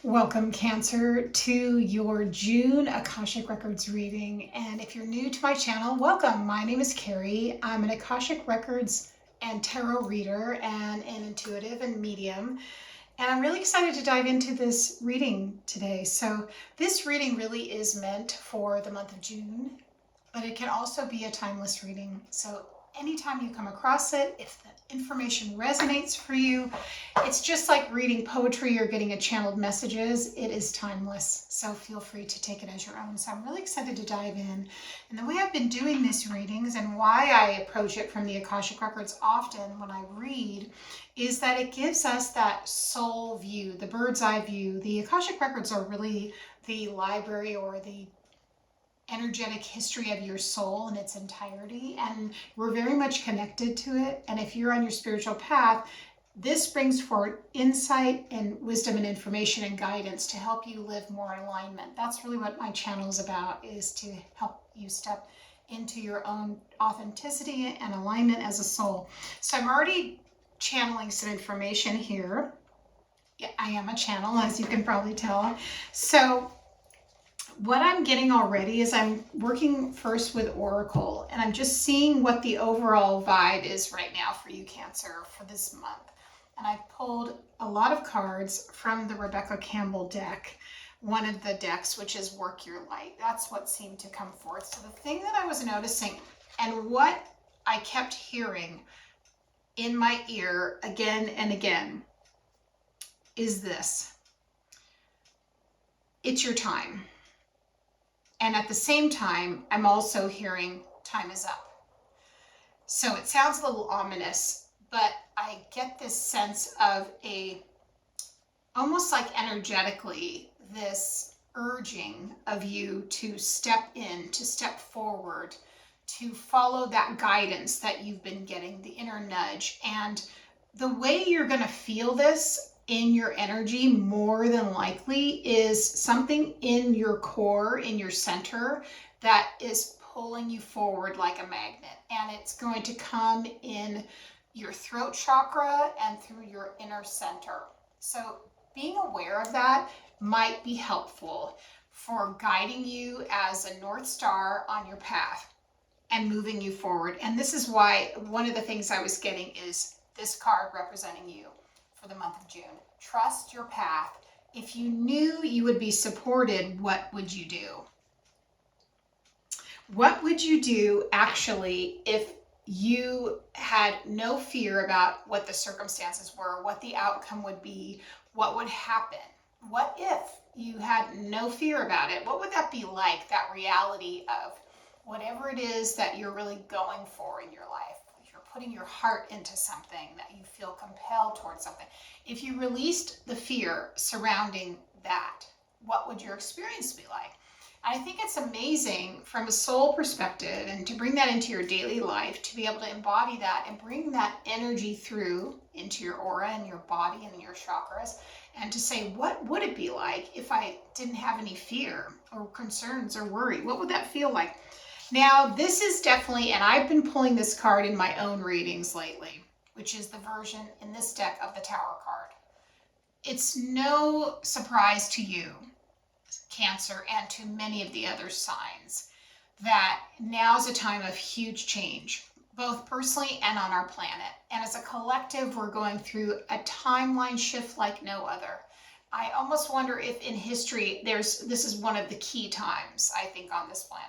Welcome, Cancer, to your June Akashic Records reading. And if you're new to my channel, welcome. My name is Carrie. I'm an Akashic Records and tarot reader and an intuitive and medium. And I'm really excited to dive into this reading today. So this reading really is meant for the month of June, but it can also be a timeless reading. So anytime you come across it, if the information resonates for you, it's just like reading poetry or getting a channeled messages. It is timeless. So feel free to take it as your own. So I'm really excited to dive in. And the way I've been doing these readings and why I approach it from the Akashic Records often when I read is that it gives us that soul view, the bird's eye view. The Akashic Records are really the library or the energetic history of your soul in its entirety, and we're very much connected to it. And if you're on your spiritual path, this brings forward insight and wisdom and information and guidance to help you live more in alignment. That's really what my channel is about, is to help you step into your own authenticity and alignment as a soul. So I'm already channeling some information here. Yeah, I am a channel, as you can probably tell. So what I'm getting already is I'm working first with Oracle, and I'm just seeing what the overall vibe is right now for you, Cancer, for this month. And I pulled a lot of cards from the Rebecca Campbell deck, one of the decks, which is Work Your Light. That's what seemed to come forth. So the thing that I was noticing and what I kept hearing in my ear again and again is this: it's your time. And at the same time, I'm also hearing time is up. So it sounds a little ominous, but I get this sense of almost like energetically, this urging of you to step in, to step forward, to follow that guidance that you've been getting, the inner nudge. And the way you're going to feel this in your energy more than likely is something in your core, in your center, that is pulling you forward like a magnet. And it's going to come in your throat chakra and through your inner center. So being aware of that might be helpful for guiding you as a North Star on your path and moving you forward. And this is why one of the things I was getting is this card representing you for the month of June. Trust your path. If you knew you would be supported, what would you do? What would you do actually if you had no fear about what the circumstances were, what the outcome would be, what would happen? What if you had no fear about it? What would that be like, that reality of whatever it is that you're really going for in your life? Putting your heart into something, that you feel compelled towards something. If you released the fear surrounding that, what would your experience be like? And I think it's amazing from a soul perspective, and to bring that into your daily life, to be able to embody that and bring that energy through into your aura and your body and your chakras, and to say, what would it be like if I didn't have any fear or concerns or worry? What would that feel like? Now, this is definitely, and I've been pulling this card in my own readings lately, which is the version in this deck of the Tower card. It's no surprise to you, Cancer, and to many of the other signs, that now's a time of huge change, both personally and on our planet. And as a collective, we're going through a timeline shift like no other. I almost wonder if in history, this is one of the key times, I think, on this planet.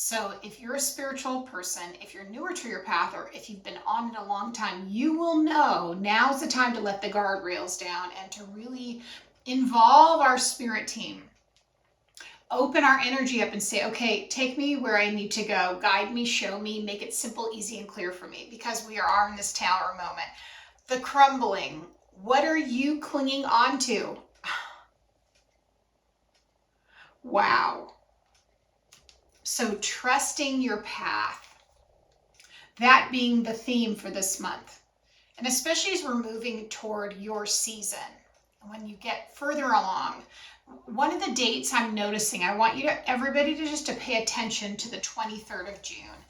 So if you're a spiritual person, if you're newer to your path, or if you've been on it a long time, you will know now's the time to let the guardrails down and to really involve our spirit team. Open our energy up and say, okay, take me where I need to go. Guide me, show me, make it simple, easy, and clear for me, because we are in this tower moment. The crumbling. What are you clinging on to? Wow. So trusting your path, that being the theme for this month. And especially as we're moving toward your season, when you get further along, one of the dates I'm noticing, I want everybody to pay attention to the 23rd of June.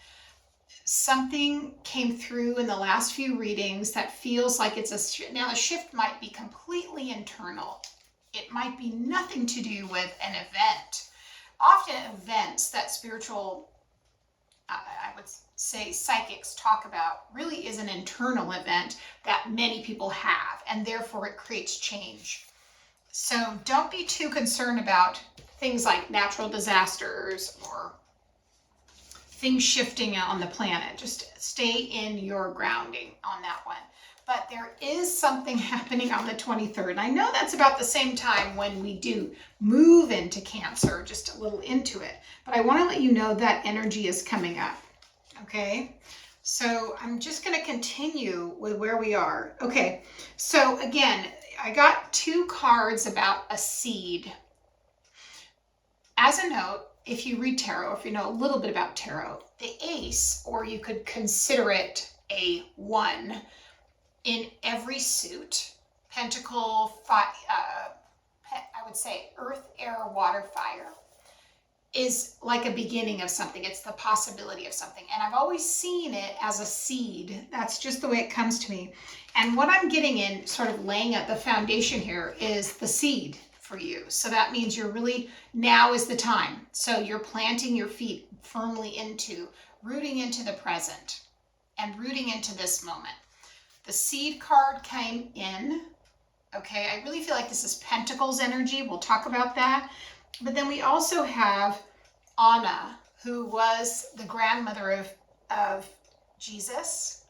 Something came through in the last few readings that feels like it's now the shift might be completely internal. It might be nothing to do with an event. Often events that spiritual, I would say psychics talk about, really is an internal event that many people have, and therefore it creates change. So don't be too concerned about things like natural disasters or things shifting on the planet. Just stay in your grounding on that one. But there is something happening on the 23rd. And I know that's about the same time when we do move into Cancer, just a little into it. But I want to let you know that energy is coming up. Okay, so I'm just going to continue with where we are. Okay, so again, I got 2 cards about a seed. As a note, if you read tarot, if you know a little bit about tarot, the ace, or you could consider it a 1, in every suit, pentacle, I would say earth, air, water, fire, is like a beginning of something. It's the possibility of something. And I've always seen it as a seed. That's just the way it comes to me. And what I'm getting in, sort of laying at the foundation here, is the seed for you. So that means you're really, now is the time. So you're planting your feet firmly into, rooting into the present and rooting into this moment. The seed card came in. Okay, I really feel like this is Pentacles energy. We'll talk about that. But then we also have Anna, who was the grandmother of Jesus.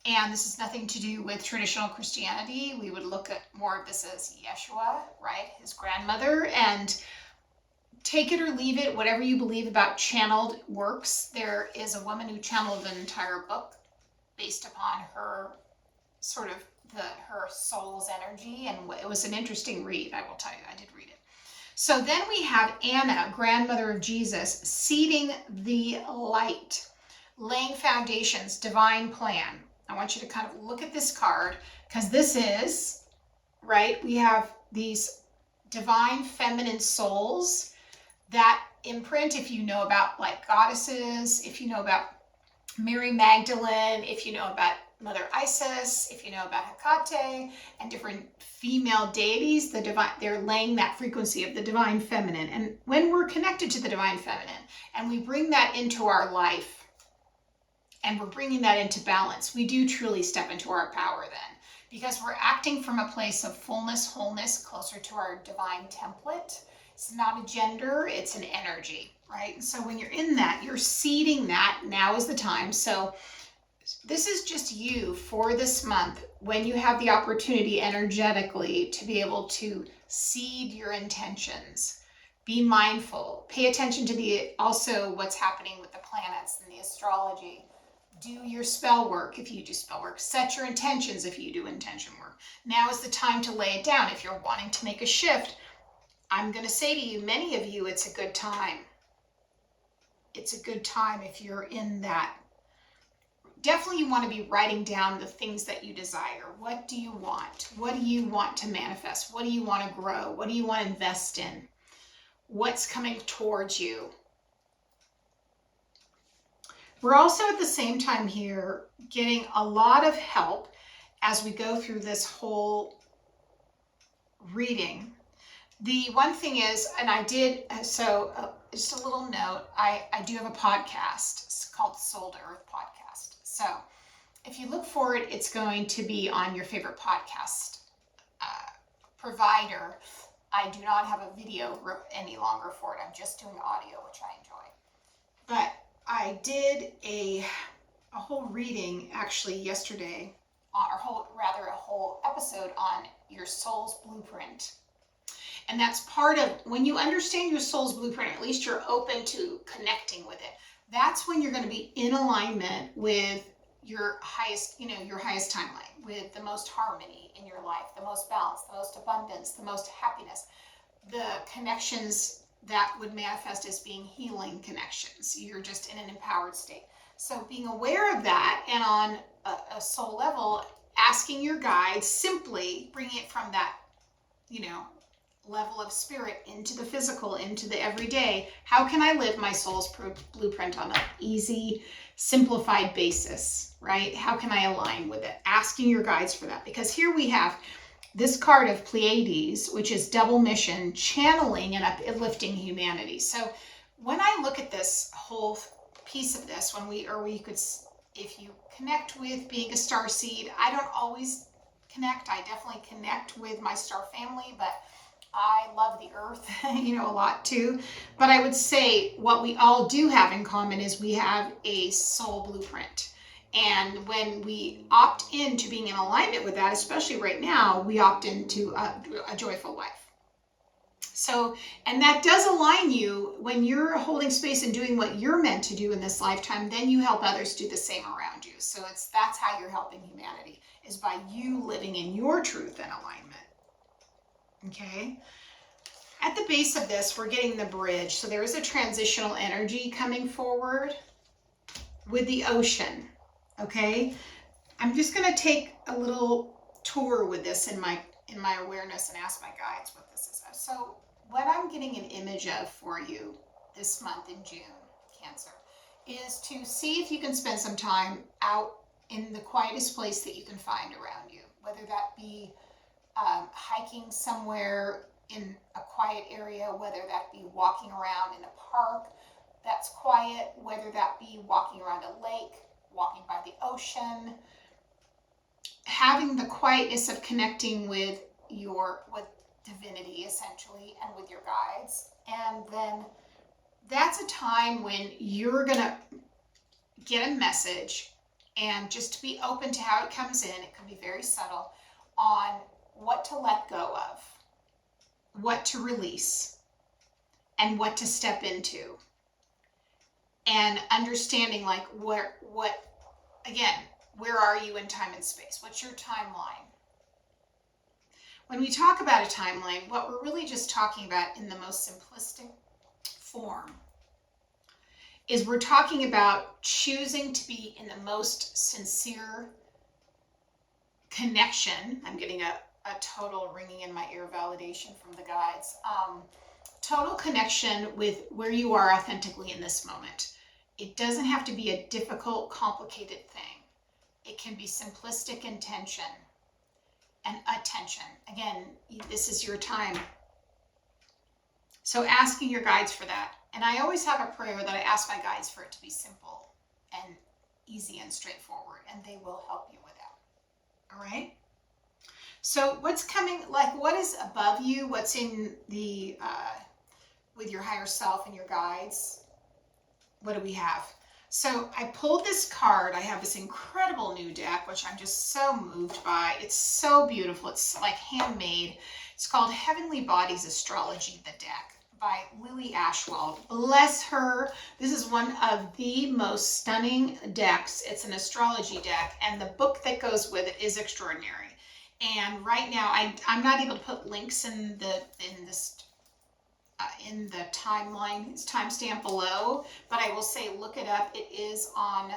And this is nothing to do with traditional Christianity. We would look at more of this as Yeshua, right? His grandmother. And take it or leave it, whatever you believe about channeled works. There is a woman who channeled an entire book based upon her sort of her soul's energy, and it was an interesting read. I will tell you, I did read it. So then we have Anna, grandmother of Jesus, seeding the light, laying foundations, divine plan. I want you to kind of look at this card, because this is, right, we have these divine feminine souls that imprint, if you know about like goddesses, if you know about Mary Magdalene, if you know about Mother Isis, if you know about Hecate and different female deities, the divine, they're laying that frequency of the divine feminine. And when we're connected to the divine feminine and we bring that into our life and we're bringing that into balance, we do truly step into our power then, because we're acting from a place of fullness, wholeness, closer to our divine template. It's not a gender, it's an energy, right? So when you're in that, you're seeding that. Now is the time. So this is just you for this month, when you have the opportunity energetically to be able to seed your intentions. Be mindful. Pay attention to also what's happening with the planets and the astrology. Do your spell work if you do spell work. Set your intentions if you do intention work. Now is the time to lay it down. If you're wanting to make a shift, I'm going to say to you, many of you, it's a good time. It's a good time if you're in that. Definitely you want to be writing down the things that you desire. What do you want? What do you want to manifest? What do you want to grow? What do you want to invest in? What's coming towards you? We're also at the same time here getting a lot of help as we go through this whole reading. The one thing is, and I did, just a little note, I do have a podcast. It's called Soul to Earth Podcast. So if you look for it, it's going to be on your favorite podcast provider. I do not have a video any longer for it. I'm just doing audio, which I enjoy. But I did a whole reading actually yesterday, a whole episode on your soul's blueprint. And that's part of, when you understand your soul's blueprint, at least you're open to connecting with it. That's when you're going to be in alignment with your highest, your highest timeline, with the most harmony in your life, the most balance, the most abundance, the most happiness, the connections that would manifest as being healing connections. You're just in an empowered state. So being aware of that, and on a soul level, asking your guides, simply bringing it from that, level of spirit into the physical, into the everyday. How can I live my soul's blueprint on an easy, simplified basis, right? How can I align with it? Asking your guides for that. Because here we have this card of Pleiades, which is double mission, channeling and uplifting humanity. So when I look at this whole piece of this, we could, if you connect with being a star seed, I don't always connect. I definitely connect with my star family, but I love the earth, a lot too. But I would say what we all do have in common is we have a soul blueprint. And when we opt into being in alignment with that, especially right now, we opt into a joyful life. So, and that does align you when you're holding space and doing what you're meant to do in this lifetime, then you help others do the same around you. So that's how you're helping humanity, is by you living in your truth and alignment. Okay. At the base of this, we're getting the bridge. So there is a transitional energy coming forward with the ocean. Okay. I'm just going to take a little tour with this in my awareness and ask my guides what this is. So what I'm getting an image of for you this month in June, Cancer, is to see if you can spend some time out in the quietest place that you can find around you, whether that be hiking somewhere in a quiet area, whether that be walking around in a park that's quiet, whether that be walking around a lake, walking by the ocean, having the quietness of connecting with divinity essentially and with your guides. And then that's a time when you're gonna get a message, and just to be open to how it comes in, it can be very subtle, on what to let go of, what to release, and what to step into. And understanding like where are you in time and space? What's your timeline? When we talk about a timeline, what we're really just talking about in the most simplistic form is we're talking about choosing to be in the most sincere connection. I'm getting a total ringing in my ear validation from the guides. Total connection with where you are authentically in this moment. It doesn't have to be a difficult, complicated thing. It can be simplistic intention and attention. Again, this is your time. So asking your guides for that. And I always have a prayer that I ask my guides for it to be simple and easy and straightforward, and they will help you with that. All right? So what's coming, like what is above you? What's in the, with your higher self and your guides? What do we have? So I pulled this card. I have this incredible new deck, which I'm just so moved by. It's so beautiful. It's like handmade. It's called Heavenly Bodies Astrology, the deck, by Lily Ashwell. Bless her. This is one of the most stunning decks. It's an astrology deck, and the book that goes with it is extraordinary. And right now, I'm not able to put links in the timeline, it's timestamp below, but I will say look it up. It is on,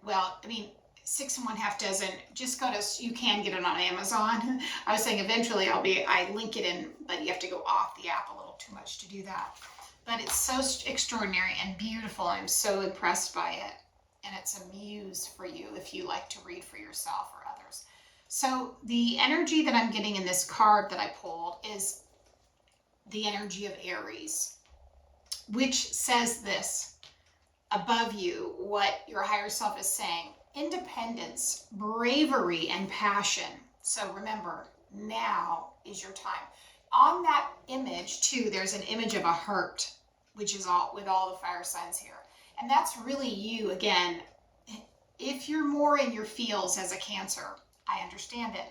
well, I mean, 6 1/2 dozen. Just go to, you can get it on Amazon. I was saying eventually I link it in, but you have to go off the app a little too much to do that. But it's so extraordinary and beautiful. I'm so impressed by it. And it's a muse for you if you like to read for yourself or others. So the energy that I'm getting in this card that I pulled is the energy of Aries, which says this above you, what your higher self is saying: independence, bravery, and passion. So remember, now is your time. On that image too, there's an image of a heart, which is all with all the fire signs here. And that's really you again. If you're more in your feels as a Cancer, I understand it.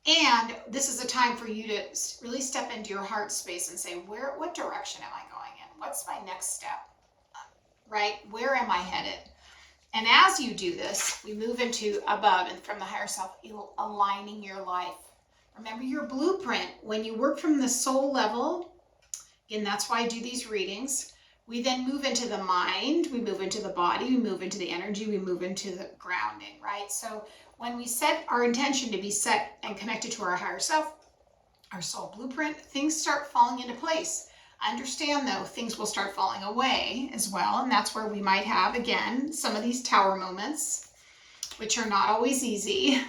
And this is a time for you to really step into your heart space and say, what direction am I going in? What's my next step? Right? Where am I headed? And as you do this, we move into above and from the higher self, aligning your life. Remember your blueprint. When you work from the soul level, again, that's why I do these readings. We then move into the mind, we move into the body, we move into the energy, we move into the grounding, right? So when we set our intention to be set and connected to our higher self, our soul blueprint, things start falling into place. Understand though, things will start falling away as well. And that's where we might have, again, some of these tower moments, which are not always easy.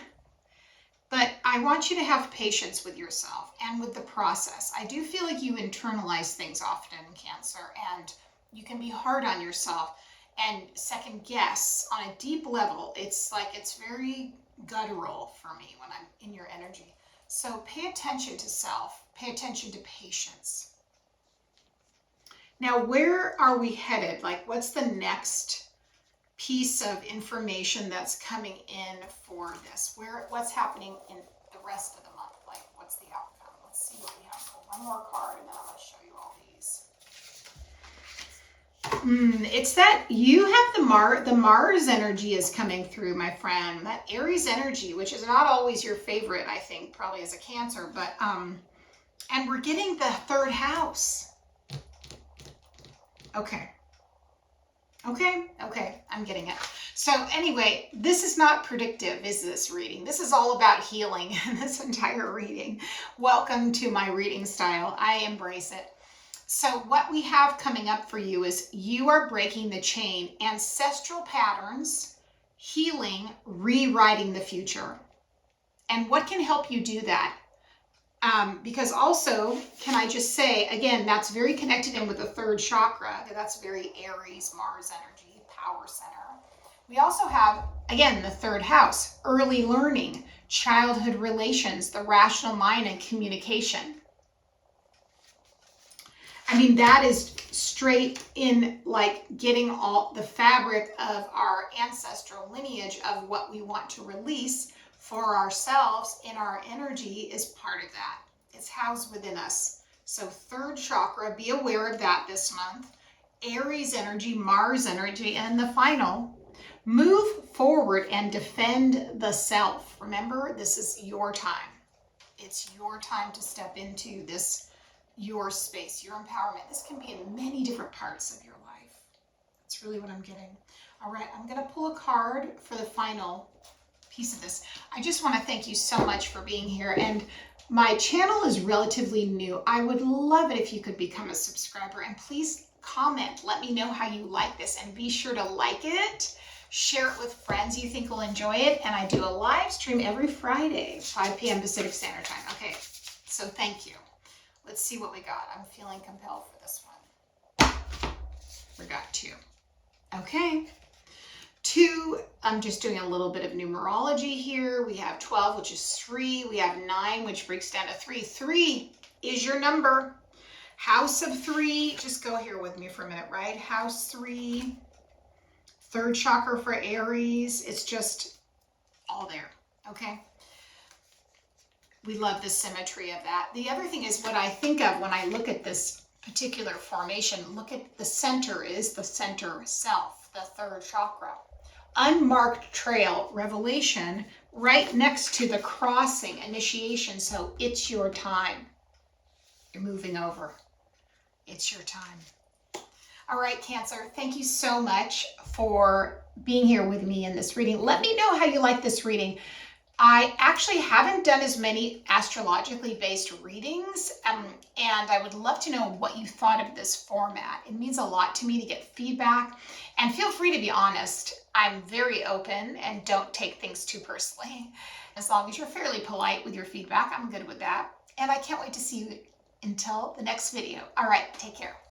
But I want you to have patience with yourself and with the process. I do feel like you internalize things often, Cancer, and you can be hard on yourself and second guess on a deep level. It's like it's very guttural for me when I'm in your energy. So pay attention to self, pay attention to patience. Now, where are we headed? Like, what's the next piece of information that's coming in for this? What's happening in the rest of the month? Like, what's the outcome? Let's see what we have. One more card, and then I'm going to show you all these. It's that you have the Mars energy is coming through, my friend. That Aries energy, which is not always your favorite, I think, probably as a Cancer, but and we're getting the third house. Okay, I'm getting it. So anyway, this is not predictive, is this reading? This is all about healing, this entire reading. Welcome to my reading style. I embrace it. So what we have coming up for you is you are breaking the chain, ancestral patterns, healing, rewriting the future. And what can help you do that? Because also, can I just say, again, that's very connected in with the third chakra. That's very Aries, Mars energy, power center. We also have, again, the third house, early learning, childhood relations, the rational mind, and communication. I mean, that is straight in like getting all the fabric of our ancestral lineage of what we want to release for ourselves in our energy is part of that. It's housed within us. So third chakra, be aware of that this month. Aries energy, Mars energy, and the final, move forward and defend the self. Remember, this is your time. It's your time to step into this, your space, your empowerment. This can be in many different parts of your life. That's really what I'm getting. All right, I'm going to pull a card for the final piece of this. I just want to thank you so much for being here. And my channel is relatively new. I would love it if you could become a subscriber, and please comment. Let me know how you like this, and be sure to like it, share it with friends you think will enjoy it. And I do a live stream every Friday, 5 p.m. Pacific Standard Time. Okay, so thank you. Let's see what we got. I'm feeling compelled for this one. We got 2. Okay. 2, I'm just doing a little bit of numerology here. We have 12, which is 3. We have 9, which breaks down to 3. 3 is your number. House of 3, just go here with me for a minute, right? House 3, third chakra for Aries. It's just all there, okay? We love the symmetry of that. The other thing is what I think of when I look at this particular formation, look at the center is the center self, the third chakra. Unmarked trail, revelation, right next to the crossing, initiation. So it's your time. You're moving over. It's your time. All right, Cancer, thank you so much for being here with me in this reading. Let me know how you like this reading. I actually haven't done as many astrologically based readings, and I would love to know what you thought of this format. It means a lot to me to get feedback, and feel free to be honest. I'm very open and don't take things too personally. As long as you're fairly polite with your feedback, I'm good with that. And I can't wait to see you until the next video. All right, take care.